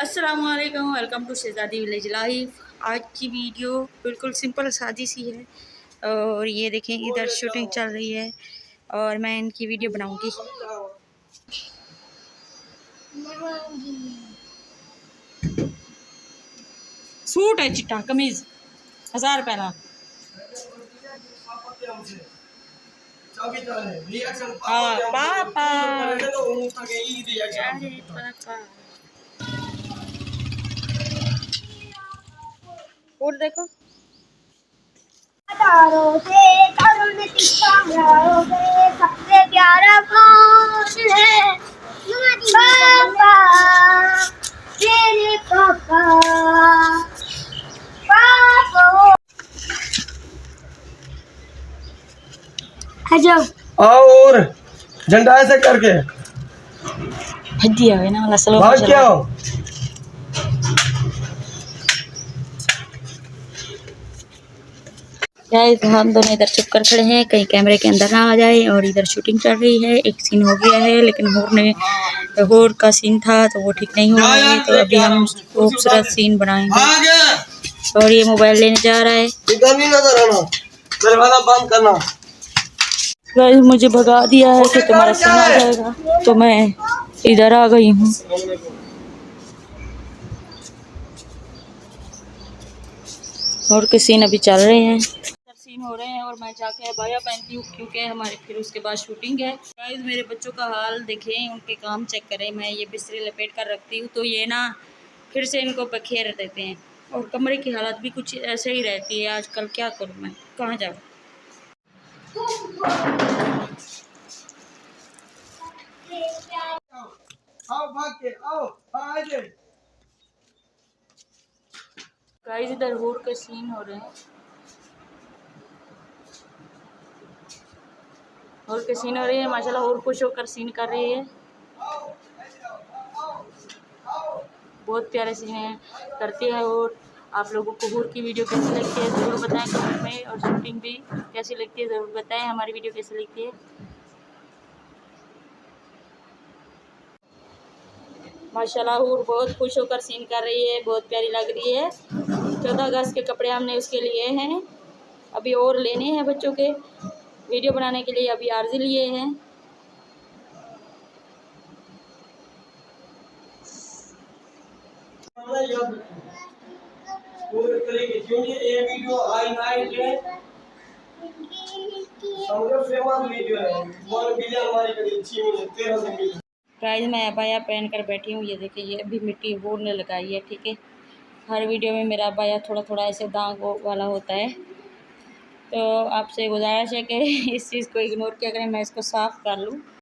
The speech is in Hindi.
अस्सलामुअलैकुम, वेलकम टू शहज़ादी विलेज लाइफ। आज की वीडियो बिल्कुल सिंपल सादी सी है और ये देखें इधर शूटिंग चल रही है और मैं इनकी वीडियो बनाऊंगी। सूट है चिट्टा कमीज 1000 रुपये का। हाँ पापा, अरे पापा और देखो सबसे प्यारा कौन है? पापा, तेरे पापा, पापा। और झंडा ऐसे करके दिया है ना वाला सलो भाग क्या हो? हम दोनों इधर चुप कर खड़े हैं कहीं कैमरे के अंदर ना आ जाए। और इधर शूटिंग चल रही है। एक सीन हो गया है लेकिन होर का सीन था तो वो ठीक नहीं हुआ है, तो अभी हम खूबसूरत सीन बनाएंगे। और ये मोबाइल लेने जा रहा है। बंद करना। गाइस मुझे भगा दिया है कि तुम्हारा सीन आ जाएगा, तो मैं इधर आ गई हूँ। और के सीन अभी चल रहे हैं, सीन हो रहे हैं और मैं जाके अबाया पहनती हूँ क्योंकि हमारे फिर उसके बाद शूटिंग है। गाइस मेरे बच्चों का हाल देखें, उनके काम चेक करें। मैं ये बिस्तरे लपेट कर रखती हूँ तो ये ना फिर से इनको बखेर देते हैं। और कमरे की हालत भी कुछ ऐसे ही रहती है आजकल। क्या करूँ मैं, कहाँ जाऊँ। आओ भाग के आओ, हाँ आ जाए। गाइस इधर हूर के सीन हो रहे हैं, और के सीन हो रही है माशाल्लाह। और खुश होकर सीन कर रही है, बहुत प्यारे सीन है करती है। और आप लोगों को हूर की वीडियो कैसी लगती है ज़रूर बताएं कमेंट में, और शूटिंग भी कैसी लगती है ज़रूर बताएं। हमारी वीडियो कैसी लगती है। माशाल्लाह हूर बहुत खुश होकर सीन कर रही है, बहुत प्यारी लग रही है। 14 अगस्त के कपड़े हमने उसके लिए हैं, अभी और लेने हैं बच्चों के वीडियो बनाने के लिए, अभी आर्जी लिए हैं। गाइस मैं अबाया पहन कर बैठी हूँ, ये देखिए ये अभी मिट्टी हूर ने लगाई है, ठीक है। हर वीडियो में मेरा अबाया थोड़ा थोड़ा ऐसे दाग वाला होता है, तो आपसे गुजारिश है कि इस चीज़ को इग्नोर किया करें, मैं इसको साफ़ कर लूँ।